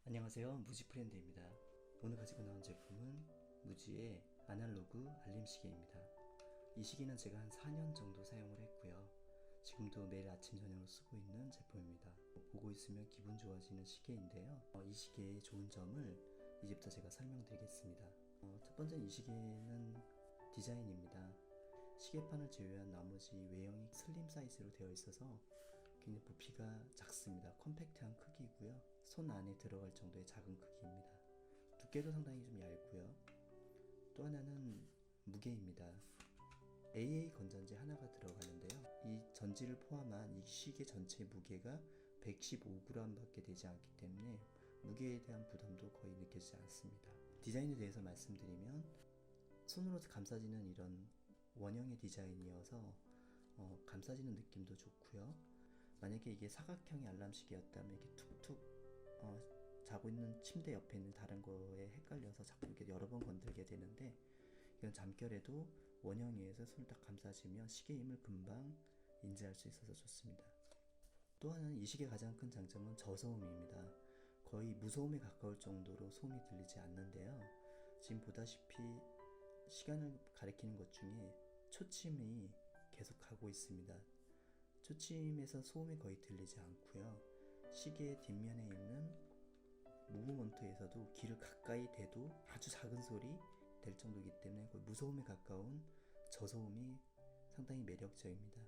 안녕하세요, 무지프렌드입니다. 오늘 가지고 나온 제품은 무지의 아날로그 알림시계입니다. 이 시계는 제가 한 4년 정도 사용을 했고요. 지금도 매일 아침 저녁으로 쓰고 있는 제품입니다. 보고 있으면 기분 좋아지는 시계인데요. 이 시계의 좋은 점을 이제부터 제가 설명드리겠습니다. 첫 번째는 이 시계는 디자인입니다. 시계판을 제외한 나머지 외형이 슬림 사이즈로 되어 있어서 굉장히 부피가 작습니다. 컴팩트한 크기이고요. 손 안에 들어갈 정도의 작은 크기입니다. 두께도 상당히 좀 얇고요. 또 하나는 무게입니다. AA 건전지 하나가 들어가는데요. 이 전지를 포함한 이 시계 전체 무게가 115g 밖에 되지 않기 때문에 무게에 대한 부담도 거의 느껴지지 않습니다. 디자인에 대해서 말씀드리면 손으로 감싸지는 이런 원형의 디자인이어서 감싸지는 느낌도 좋고요. 만약에 이게 사각형의 알람시계였다면 이렇게 툭툭 자고 있는 침대 옆에 있는 다른 거에 헷갈려서 자꾸 이렇게 여러 번 건들게 되는데, 이건 잠결에도 원형에서 손을 딱 감싸주면 시계 힘을 금방 인지할 수 있어서 좋습니다. 또 하나는 이 시계의 가장 큰 장점은 저소음입니다. 거의 무소음에 가까울 정도로 소음이 들리지 않는데요. 지금 보다시피 시간을 가리키는 것 중에 초침이 계속 가고 있습니다. 초침에서 소음이 거의 들리지 않고요. 시계 뒷면에 있는 무브먼트에서도 귀를 가까이 대도 아주 작은 소리 될 정도이기 때문에 거의 무소음에 가까운 저소음이 상당히 매력적입니다.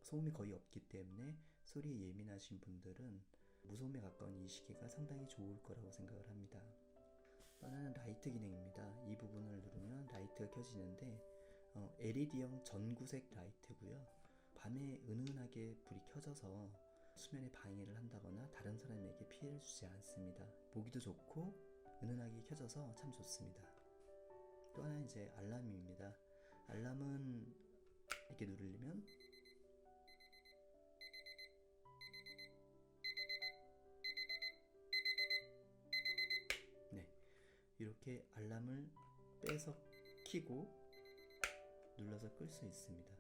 소음이 거의 없기 때문에 소리에 예민하신 분들은 무소음에 가까운 이 시계가 상당히 좋을 거라고 생각을 합니다. 또 하나는 라이트 기능입니다. 이 부분을 누르면 라이트가 켜지는데 LED형 전구색 라이트고요. 밤에 은은하게 불이 켜져서 수면에 방해를 한다거나 다른 사람에게 피해를 주지 않습니다. 보기도 좋고 은은하게 켜져서 참 좋습니다. 또 하나 이제 알람입니다. 알람은 이렇게 누르면 이렇게 알람을 빼서 켜고 눌러서 끌 수 있습니다.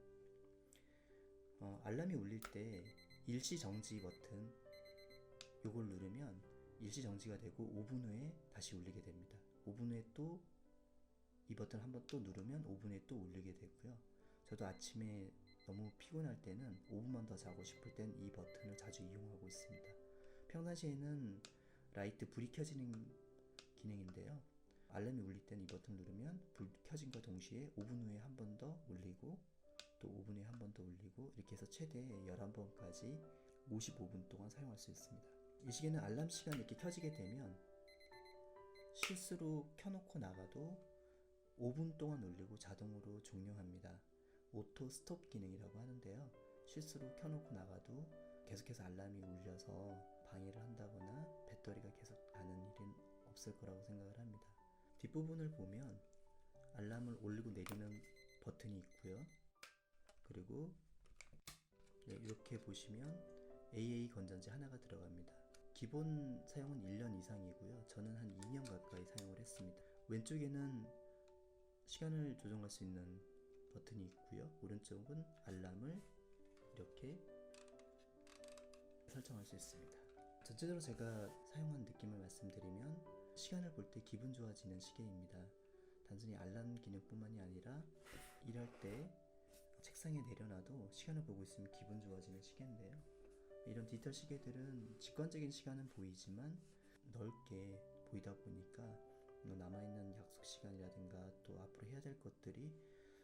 알람이 울릴 때 일시정지 버튼 요걸 누르면 일시정지가 되고 5분 후에 다시 울리게 됩니다. 5분 후에 또 이 버튼 한번 또 누르면 5분 후에 또 울리게 되고요. 저도 아침에 너무 피곤할 때는 5분만 더 자고 싶을 땐 이 버튼을 자주 이용하고 있습니다. 평상시에는 라이트 불이 켜지는 기능인데요. 알람이 울릴 때는 이 버튼을 누르면 불 켜진과 동시에 5분 후에 한 번 더 울리고 또 5분 후에 한 번 더 울리고 이렇게 해서 최대 11번까지 55분 동안 사용할 수 있습니다. 이 시계는 알람 시간이 이렇게 켜지게 되면 실수로 켜놓고 나가도 5분 동안 울리고 자동으로 종료합니다. 오토 스톱 기능이라고 하는데요. 실수로 켜놓고 나가도 계속해서 알람이 울려서 방해를 한다거나 배터리가 계속 가는 일은 없을 거라고 생각을 합니다. 뒷부분을 보면 알람을 올리고 내리는 버튼이 있고요. 그리고 이렇게 보시면 AA 건전지 하나가 들어갑니다. 기본 사용은 1년 이상이고요. 저는 한 2년 가까이 사용을 했습니다. 왼쪽에는 시간을 조정할 수 있는 버튼이 있고요. 오른쪽은 알람을 이렇게 설정할 수 있습니다. 전체적으로 제가 사용한 느낌을 말씀드리면 시간을 볼 때 기분 좋아지는 시계입니다. 단순히 알람 기능뿐만이 아니라 일할 때 책상에 내려놔도 시간을 보고 있으면 기분 좋아지는 시계인데요. 이런 디지털 시계들은 직관적인 시간은 보이지만 넓게 보이다 보니까 남아있는 약속 시간이라든가 또 앞으로 해야 될 것들이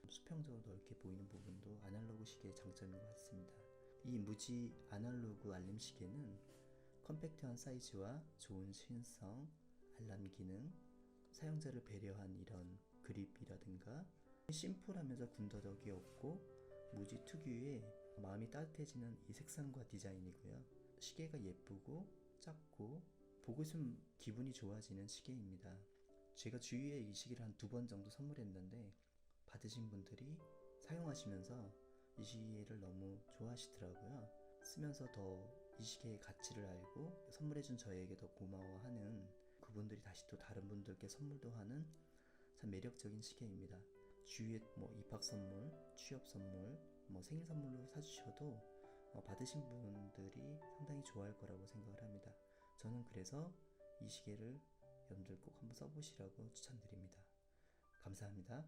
수평적으로 넓게 보이는 부분도 아날로그 시계의 장점인 것 같습니다. 이 무지 아날로그 알림 시계는 컴팩트한 사이즈와 좋은 시인성, 알람 기능, 사용자를 배려한 이런 그립이라든가 심플하면서 군더더기 없고 무지 특유의 마음이 따뜻해지는 이 색상과 디자인이고요. 시계가 예쁘고 작고 보고 있으면 기분이 좋아지는 시계입니다. 제가 주위에 이 시계를 한 2번 정도 선물했는데 받으신 분들이 사용하시면서 이 시계를 너무 좋아하시더라고요. 쓰면서 더 이 시계의 가치를 알고 선물해준 저에게 더 고마워하는, 그분들이 다시 또 다른 분들께 선물도 하는 참 매력적인 시계입니다. 주위에 입학 선물, 취업 선물, 생일 선물로 사주셔도 받으신 분들이 상당히 좋아할 거라고 생각을 합니다. 저는 그래서 이 시계를 여러분들 꼭 한번 써보시라고 추천드립니다. 감사합니다.